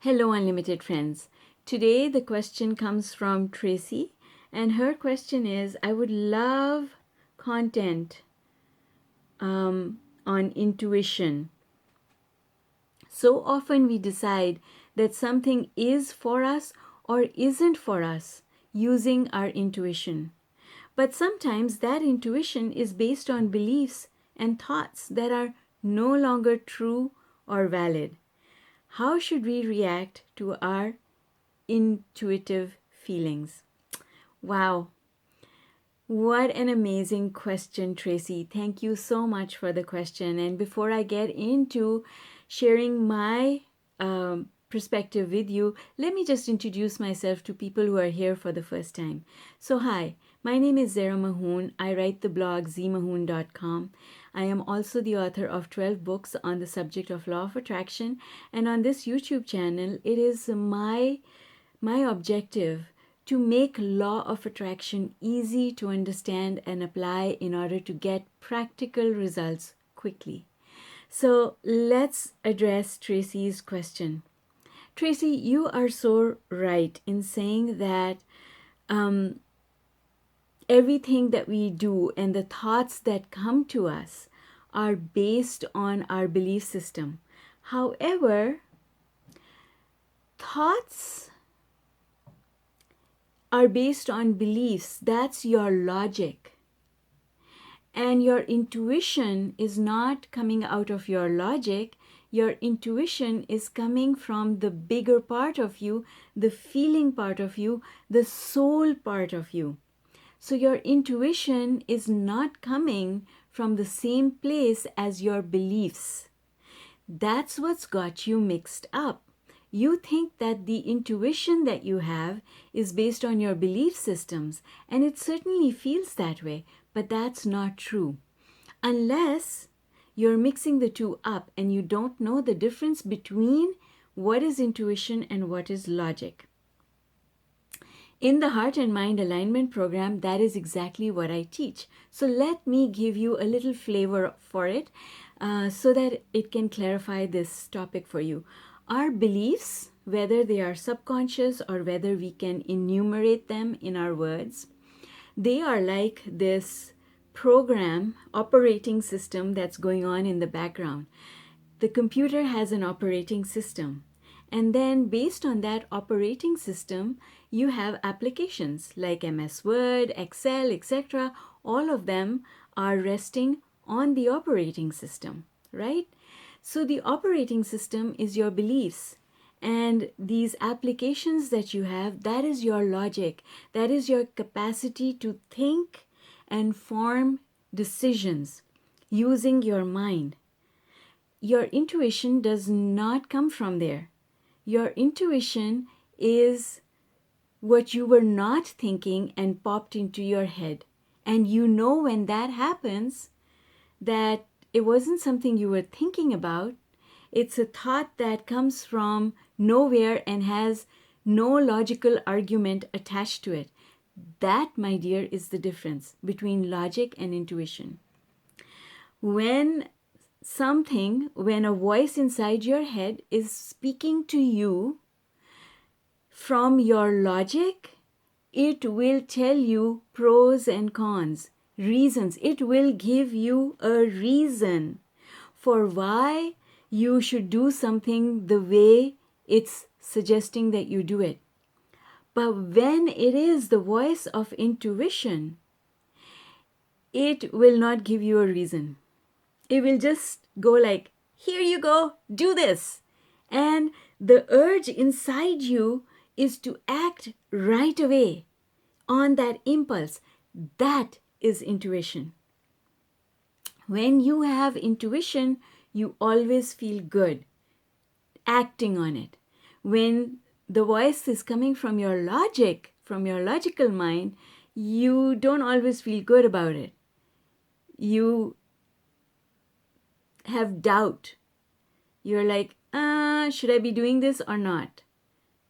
Hello, Unlimited friends. Today, the question comes from Tracy, and her question is I would love content on intuition. So often we decide that something is for us or isn't for us using our intuition. But sometimes that intuition is based on beliefs and thoughts that are no longer true or valid. How should we react to our intuitive feelings? Wow, what an amazing question, Tracy. Thank you so much for the question. And before I get into sharing my perspective with you, let me just introduce myself to people who are here for the first time. So, hi, my name is ZMAHOON. I write the blog ZMAHOON.com. I am also the author of 12 books on the subject of law of attraction. And on this YouTube channel, it is my objective to make law of attraction easy to understand and apply in order to get practical results quickly. So let's address Tracy's question. Tracy, you are so right in saying that everything that we do and the thoughts that come to us are based on our belief system. However, thoughts are based on beliefs. That's your logic. And your intuition is not coming out of your logic. Your intuition is coming from the bigger part of you, the feeling part of you, the soul part of you. So your intuition is not coming from the same place as your beliefs. That's what's got you mixed up. You think that the intuition that you have is based on your belief systems, and it certainly feels that way, but that's not true. Unless you're mixing the two up and you don't know the difference between what is intuition and what is logic. In the Heart and Mind Alignment Program, that is exactly what I teach. So let me give you a little flavor for it so that it can clarify this topic for you. Our beliefs, whether they are subconscious or whether we can enumerate them in our words, they are like this program, operating system that's going on in the background. The computer has an operating system. And then based on that operating system, you have applications like MS Word, Excel, etc. All of them are resting on the operating system, right? So the operating system is your beliefs. And these applications that you have, that is your logic. That is your capacity to think and form decisions using your mind. Your intuition does not come from there. Your intuition is what you were not thinking and popped into your head. And you know when that happens that it wasn't something you were thinking about. It's a thought that comes from nowhere and has no logical argument attached to it. That, my dear, is the difference between logic and intuition. When a voice inside your head is speaking to you from your logic, it will tell you pros and cons, reasons. It will give you a reason for why you should do something the way it's suggesting that you do it. But when it is the voice of intuition, it will not give you a reason. It will just go like, here you go, do this. And the urge inside you is to act right away on that impulse. That is intuition. When you have intuition, you always feel good acting on it. When the voice is coming from your logic, from your logical mind, you don't always feel good about it. You have doubt. You're like, should I be doing this or not?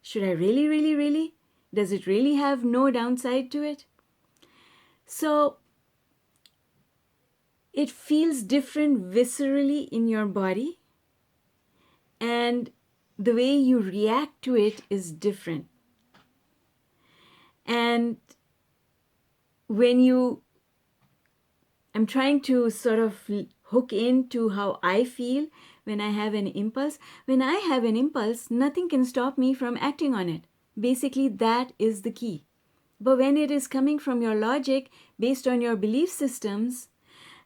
Should I really? Does it really have no downside to it? So it feels different viscerally in your body. And the way you react to it is different. And when I'm trying to sort of hook into how I feel when I have an impulse. When I have an impulse, nothing can stop me from acting on it. Basically, that is the key. But when it is coming from your logic based on your belief systems,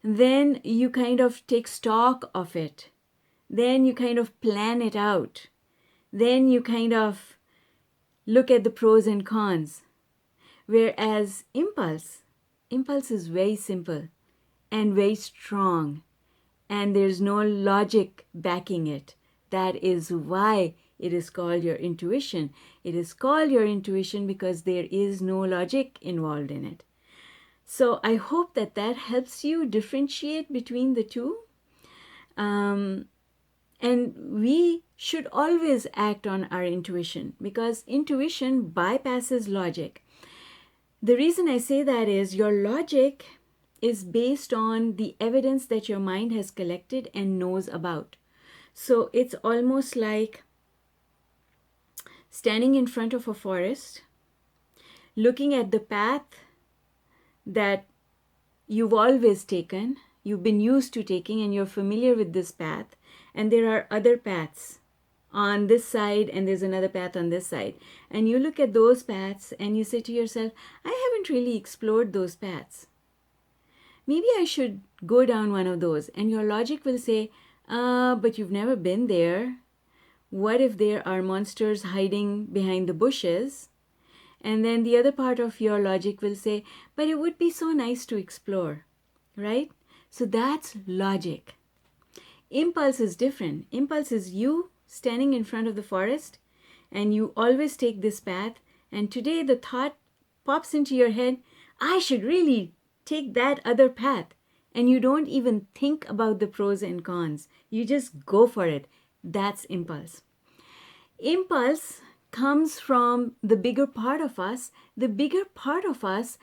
then you kind of take stock of it. Then you kind of plan it out. Then you kind of look at the pros and cons. Whereas impulse is very simple and very strong, and there's no logic backing it. That is why it is called your intuition. It is called your intuition because there is no logic involved in it. So I hope that helps you differentiate between the two. And we should always act on our intuition because intuition bypasses logic. The reason I say that is your logic is based on the evidence that your mind has collected and knows about. So it's almost like standing in front of a forest, looking at the path that you've always taken, you've been used to taking, and you're familiar with this path, and there are other paths on this side and there's another path on this side, and you look at those paths and you say to yourself, I haven't really explored those paths. Maybe I should go down one of those. And your logic will say, but you've never been there. What if there are monsters hiding behind the bushes? And then the other part of your logic will say, but it would be so nice to explore, right? So that's logic. Impulse is different. Impulse is you standing in front of the forest, and you always take this path, and today the thought pops into your head, I should really take that other path, and you don't even think about the pros and cons. You just go for it. That's impulse. Impulse comes from the bigger part of us. The bigger part of us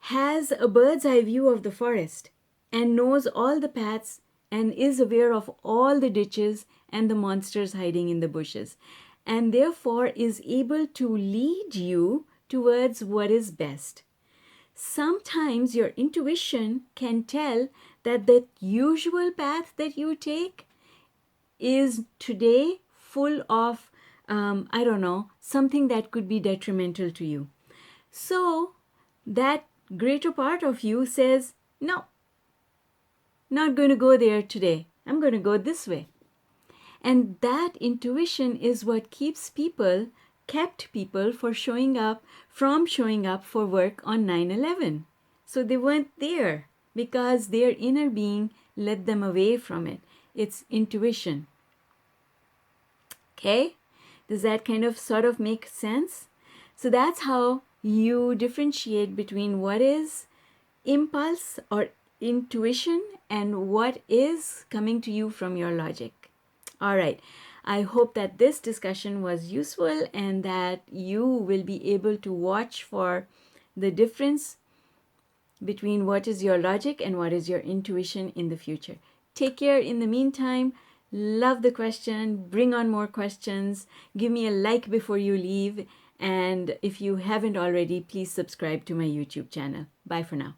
has a bird's eye view of the forest and knows all the paths and is aware of all the ditches and the monsters hiding in the bushes, and therefore is able to lead you towards what is best. Sometimes your intuition can tell that the usual path that you take is today full of, something that could be detrimental to you. So that greater part of you says, no, not going to go there today. I'm going to go this way. And that intuition is what kept people from showing up for work on 9/11. So they weren't there because their inner being led them away from it. It's intuition. Okay? Does that kind of sort of make sense? So that's how you differentiate between what is impulse or intuition and what is coming to you from your logic. All right. I hope that this discussion was useful and that you will be able to watch for the difference between what is your logic and what is your intuition in the future. Take care in the meantime. Love the question. Bring on more questions. Give me a like before you leave. And if you haven't already, please subscribe to my YouTube channel. Bye for now.